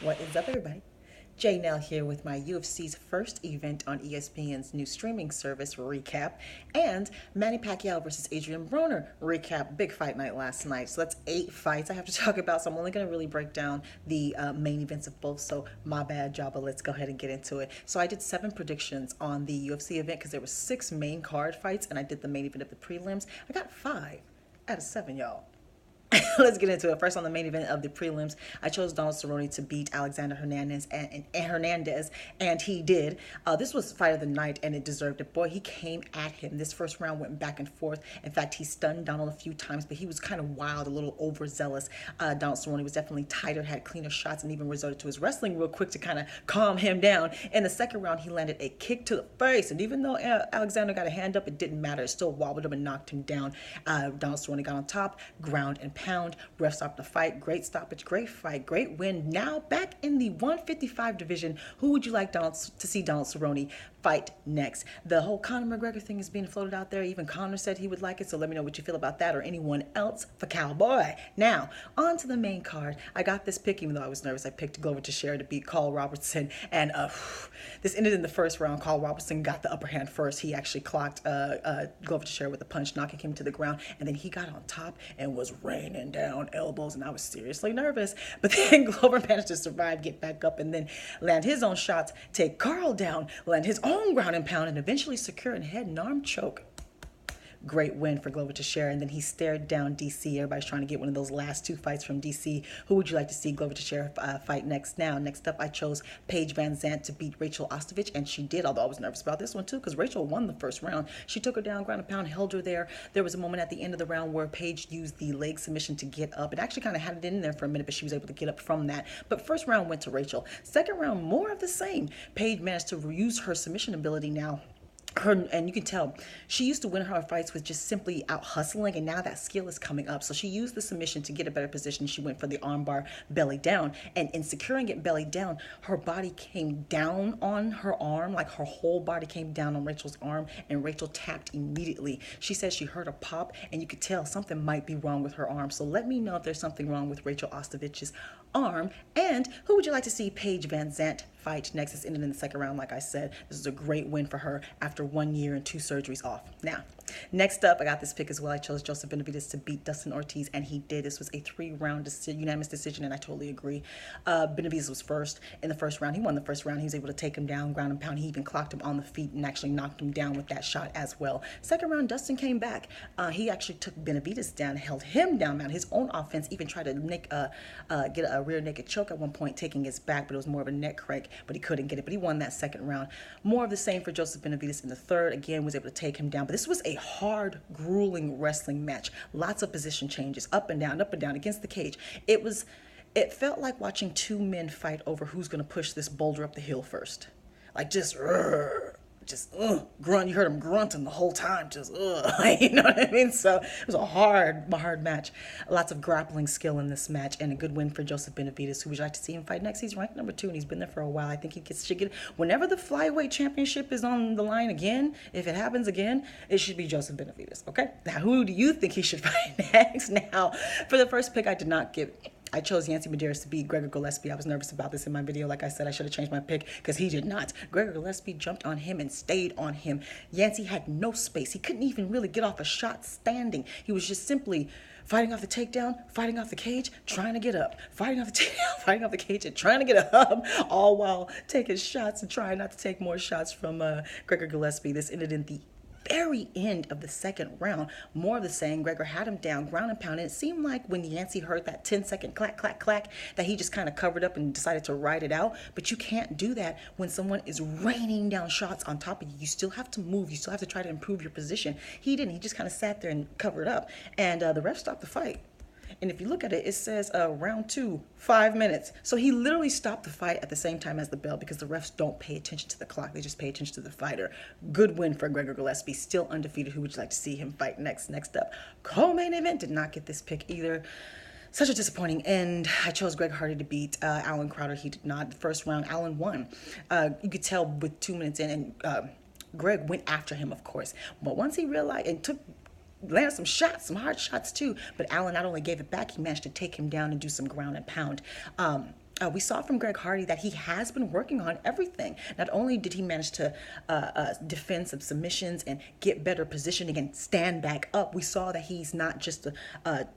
What is up, everybody? Jay Nell here with my UFC's first event on ESPN's new streaming service recap and Manny Paquiao versus Adrian Broner recap. Big fight night last night. So that's 8 fights I have to talk about. So I'm only going to really break down the main events of both. So my bad, y'all, but let's go ahead and get into it. So I did 7 predictions on the UFC event because there were 6 main card fights and I did the main event of the prelims. I got 5 out of 7, y'all. Let's get into it. First, on the main event of the prelims, I chose Donald Cerrone to beat Alexander Hernandez, and he did. This was fight of the night, and it deserved it. Boy, he came at him. This first round went back and forth. In fact, he stunned Donald a few times, but he was kind of wild, a little overzealous. Donald Cerrone was definitely tighter, had cleaner shots, and even resorted to his wrestling real quick to kind of calm him down. In the second round, he landed a kick to the face, and even though Alexander got a hand up, it didn't matter. It still wobbled him and knocked him down. Donald Cerrone got on top, ground and pound. Ref stopped the fight. Great stoppage, great fight, great win. Now back in the 155 division. Who would you like to see Donald Cerrone fight next? The whole Conor McGregor thing is being floated out there. Even Conor said he would like it, so let me know what you feel about that or anyone else for Cowboy. Now, on to the main card. I got this pick, even though I was nervous. I picked Glover Teixeira to beat Carl Robertson, and this ended in the first round. Carl Robertson got the upper hand first. He actually clocked Glover Teixeira with a punch, knocking him to the ground, and then he got on top and was raining down elbows, and I was seriously nervous. But then Glover managed to survive, get back up, and then land his own shots, take Carl down, land his own ground and pound, and eventually secure a head and arm choke. Great win for Glover Teixeira, and then he stared down DC. Everybody's trying to get one of those last 2 fights from DC. Who would you like to see Glover Teixeira fight next? Now, next up, I chose Paige Van Zandt to beat Rachel Ostovich, and she did, although I was nervous about this one too, because Rachel won the first round. She took her down, ground and pound, held her there. There was a moment at the end of the round where Paige used the leg submission to get up. It actually kind of had it in there for a minute, but she was able to get up from that. But first round went to Rachel. Second round, more of the same. Paige managed to use her submission ability now. And you can tell she used to win her fights with just simply out hustling, and now that skill is coming up. So she used the submission to get a better position. She went for the armbar belly down, and in securing it belly down, her body came down on her arm, like her whole body came down on Rachel's arm, and Rachel tapped immediately. She said she heard a pop, and you could tell something might be wrong with her arm. So let me know if there's something wrong with Rachel Ostovich's arm. And who would you like to see Paige Van Zandt fight next? It's ended in the second round. Like I said, this is a great win for her after 1 year and 2 surgeries off. Now, next up, I got this pick as well. I chose Joseph Benavidez to beat Dustin Ortiz, and he did. This was a 3-round unanimous decision, and I totally agree. Benavidez was first in the first round. He won the first round. He was able to take him down, ground and pound. He even clocked him on the feet and actually knocked him down with that shot as well. Second round, Dustin came back. He actually took Benavidez down, held him down, man. His own offense, even tried to get a rear naked choke at one point, taking his back, but it was more of a neck crank, but he couldn't get it. But he won that second round. More of the same for Joseph Benavidez in the third. Again, was able to take him down. But this was a hard, grueling wrestling match. Lots of position changes, up and down against the cage. It felt like watching 2 men fight over who's going to push this boulder up the hill first. Like just grunt. You heard him grunting the whole time. You know what I mean? So it was a hard match. Lots of grappling skill in this match, and a good win for Joseph Benavidez. Who would you like to see him fight next? He's ranked number 2, and he's been there for a while. I think should get whenever the flyweight championship is on the line again. If it happens again, it should be Joseph Benavidez. Okay. Now, who do you think he should fight next? Now, for the first pick, I chose Yancy Medeiros to beat Gregor Gillespie. I was nervous about this in my video. Like I said, I should have changed my pick because he did not. Gregor Gillespie jumped on him and stayed on him. Yancy had no space. He couldn't even really get off a shot standing. He was just simply fighting off the takedown, fighting off the cage, trying to get up, fighting off the takedown, fighting off the cage, and trying to get up, all while taking shots and trying not to take more shots from Gregor Gillespie. This ended in the very end of the second round. More of the same. Gregor had him down, ground and pound. And it seemed like when Yancy heard that 10-second clack, clack, clack, that he just kind of covered up and decided to ride it out. But you can't do that when someone is raining down shots on top of you. You still have to move. You still have to try to improve your position. He didn't. He just kind of sat there and covered up. And the ref stopped the fight. And if you look at it, it says round 2, 5 minutes. So he literally stopped the fight at the same time as the bell because the refs don't pay attention to the clock. They just pay attention to the fighter. Good win for Gregor Gillespie. Still undefeated. Who would you like to see him fight next? Next up, co-main event. Did not get this pick either. Such a disappointing end. I chose Greg Hardy to beat Alan Crowder. He did not. The first round, Alan won. You could tell with 2 minutes in, and Greg went after him, of course. But once he realized and landed some shots, some hard shots too. But Alan not only gave it back, he managed to take him down and do some ground and pound. We saw from Greg Hardy that he has been working on everything. Not only did he manage to defend some submissions and get better positioning and stand back up, we saw that he's not just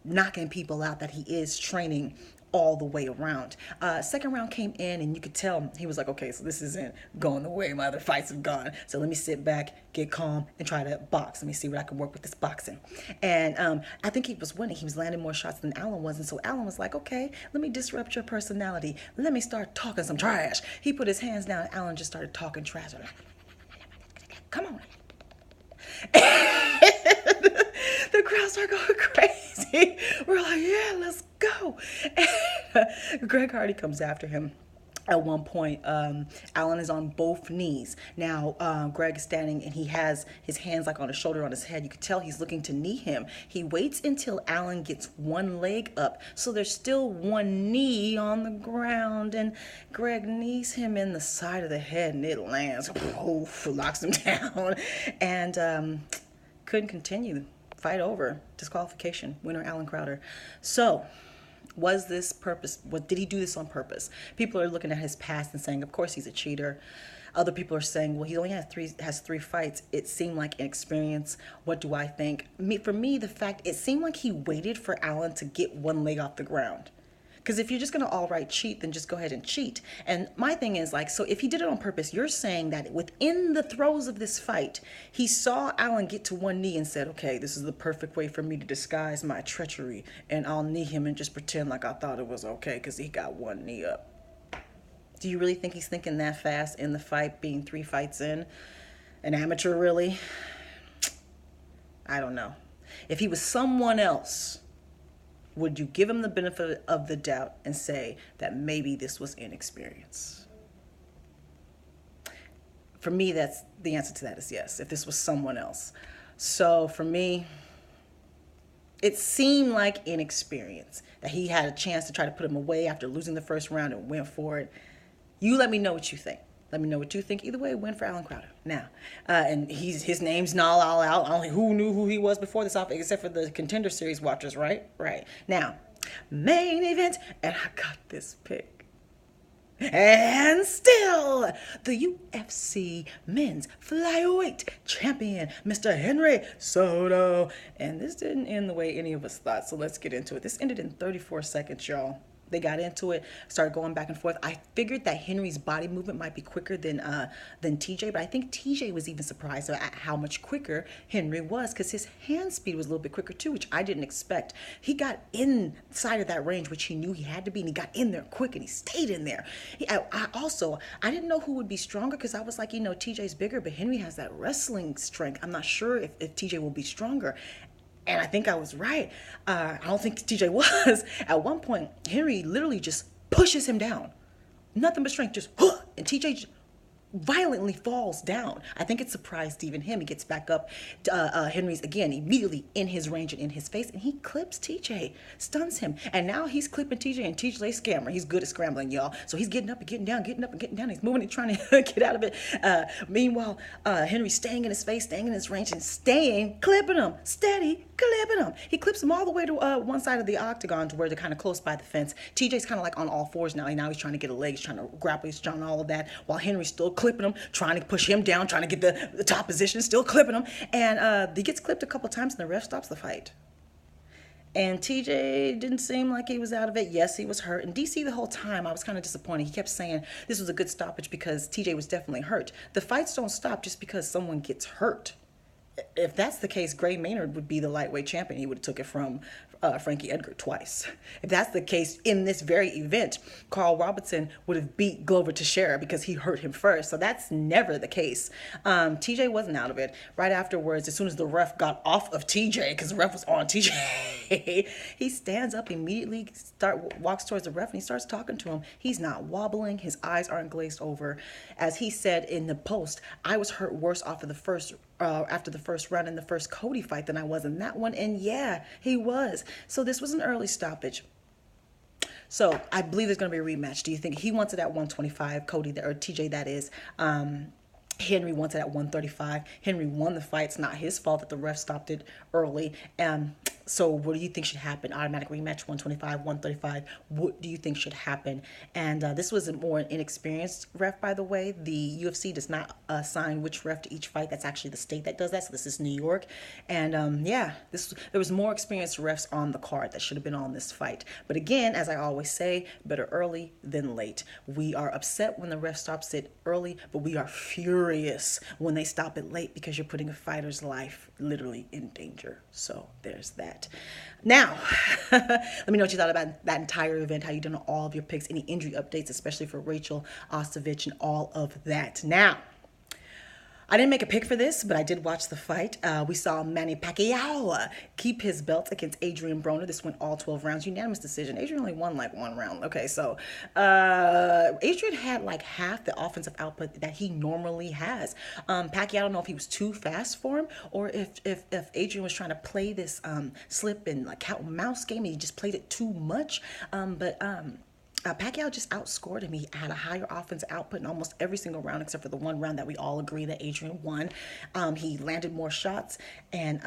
knocking people out, that he is training all the way around. Second round came in, and you could tell he was like, okay, so this isn't going the way my other fights have gone. So let me sit back, get calm, and try to box. Let me see what I can work with this boxing. And I think he was winning. He was landing more shots than Allen was. And so Allen was like, okay, let me disrupt your personality. Let me start talking some trash. He put his hands down, and Allen just started talking trash. Come on. The crowd started going crazy. We're like, yeah, let's go. And Greg Hardy comes after him. At one point, Allen is on both knees. Now, Greg is standing, and he has his hands like on his shoulder, on his head. You could tell he's looking to knee him. He waits until Allen gets one leg up, so there's still one knee on the ground, and Greg knees him in the side of the head, and it lands, poof, locks him down, and couldn't continue. Fight over. Disqualification. Winner Alan Crowder. So, was this purpose? Did he do this on purpose? People are looking at his past and saying, of course he's a cheater. Other people are saying, well, he only has three fights. It seemed like inexperience. What do I think? For me, the fact, it seemed like he waited for Allen to get one leg off the ground. Because if you're just going to outright cheat, then just go ahead and cheat. And my thing is, like, so if he did it on purpose, you're saying that within the throes of this fight, he saw Allen get to one knee and said, okay, this is the perfect way for me to disguise my treachery, and I'll knee him and just pretend like I thought it was okay because he got one knee up. Do you really think he's thinking that fast in the fight, being 3 fights in? An amateur, really? I don't know. If he was someone else, would you give him the benefit of the doubt and say that maybe this was inexperience? For me, that's the answer to that is yes, if this was someone else. So for me, it seemed like inexperience, that he had a chance to try to put him away after losing the first round and went for it. You let me know what you think. Let me know what you think. Either way, win for Alan Crowder. Now, and his name's not all out. Only who knew who he was before this off, except for the Contender Series watchers, right? Right. Now, main event, and I got this pick. And still, the UFC men's flyweight champion, Mr. Henry Cejudo. And this didn't end the way any of us thought, so let's get into it. This ended in 34 seconds, y'all. They got into it, started going back and forth. I figured that Henry's body movement might be quicker than TJ, but I think TJ was even surprised at how much quicker Henry was, because his hand speed was a little bit quicker too, which I didn't expect. He got inside of that range, which he knew he had to be, and he got in there quick, and he stayed in there. I didn't know who would be stronger, because I was like, TJ's bigger, but Henry has that wrestling strength. I'm not sure if TJ will be stronger. And I think I was right. I don't think TJ was. At one point, Henry literally just pushes him down. Nothing but strength, just, and TJ violently falls down. I think it surprised even him. He gets back up. Henry's, again, immediately in his range and in his face, and he clips TJ, stuns him. And now he's clipping TJ, and TJ's a scammer. He's good at scrambling, y'all. So he's getting up and getting down, getting up and getting down. He's moving and trying to get out of it. Meanwhile, Henry's staying in his face, staying in his range, and clipping him, steady, clipping him. He clips him all the way to one side of the octagon to where they're kind of close by the fence. TJ's kind of like on all fours now. Now he's trying to get a leg, he's trying to grapple, he's trying all of that, while Henry's still clipping him, trying to push him down, trying to get the top position, still clipping him. And he gets clipped a couple times, and the ref stops the fight. And TJ didn't seem like he was out of it. Yes, he was hurt. And DC, the whole time, I was kind of disappointed. He kept saying this was a good stoppage because TJ was definitely hurt. The fights don't stop just because someone gets hurt. If that's the case, Gray Maynard would be the lightweight champion. He would have took it from Frankie Edgar twice. If that's the case, in this very event, Carl Robinson would have beat Glover Teixeira because he hurt him first. So that's never the case. TJ wasn't out of it. Right afterwards, as soon as the ref got off of TJ, because the ref was on TJ, he stands up immediately, walks towards the ref, and he starts talking to him. He's not wobbling. His eyes aren't glazed over. As he said in the post, I was hurt worse after the first round in the first Cody fight than I was in that one. And yeah, he was. So this was an early stoppage. So I believe there's going to be a rematch. Do you think he wants it at 125, Cody, or TJ that is? Henry wants it at 135. Henry won the fight. It's not his fault that the ref stopped it early. So what do you think should happen? Automatic rematch, 125, 135. What do you think should happen? And this was a more inexperienced ref, by the way. The UFC does not assign which ref to each fight. That's actually the state that does that. So this is New York. And yeah, there was more experienced refs on the card that should have been on this fight. But again, as I always say, better early than late. We are upset when the ref stops it early, but we are furious when they stop it late because you're putting a fighter's life literally in danger. So there's that. Now, let me know what you thought about that entire event, how you done all of your picks, any injury updates, especially for Rachel Ostovich and all of that. Now, I didn't make a pick for this, but I did watch the fight. We saw Manny Paquiao keep his belt against Adrian Broner. This went all 12 rounds, unanimous decision. Adrian only won like one round. Okay, so Adrian had like half the offensive output that he normally has. Pacquiao, I don't know if he was too fast for him or if Adrian was trying to play this slip and like cat and mouse game and he just played it too much. Pacquiao just outscored him. He had a higher offensive output in almost every single round except for the one round that we all agree that Adrian won. He landed more shots and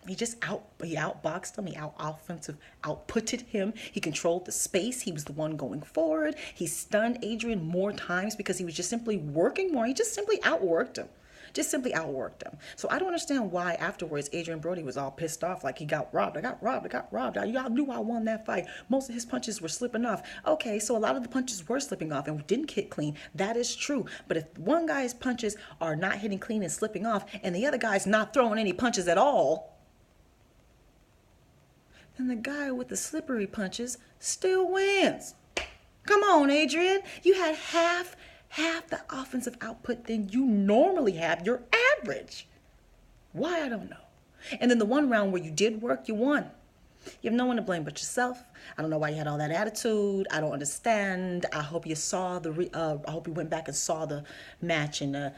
he outboxed him. He outputted him. He controlled the space. He was the one going forward. He stunned Adrian more times because he was just simply working more. He just simply outworked him. So I don't understand why afterwards Adrian Brody was all pissed off like he got robbed. I got robbed. Y'all knew I won that fight. Most of his punches were slipping off. Okay, so a lot of the punches were slipping off and didn't hit clean. That is true. But if one guy's punches are not hitting clean and slipping off and the other guy's not throwing any punches at all, then the guy with the slippery punches still wins. Come on, Adrian. You had half the offensive output than you normally have, your average. Why, I don't know. And then the one round where you did work, you won. You have no one to blame but yourself. I don't know why you had all that attitude. I don't understand. I hope you saw I hope you went back and saw the match and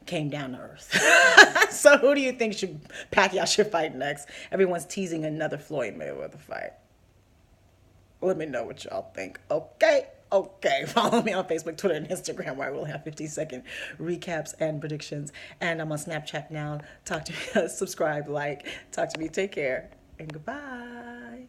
came down to earth. So who do you think Pacquiao should fight next? Everyone's teasing another Floyd Mayweather fight. Let me know what y'all think. Okay. Follow me on Facebook, Twitter, and Instagram where I will have 50-second recaps and predictions. And I'm on Snapchat now. Talk to me, subscribe, like, talk to me. Take care, and goodbye.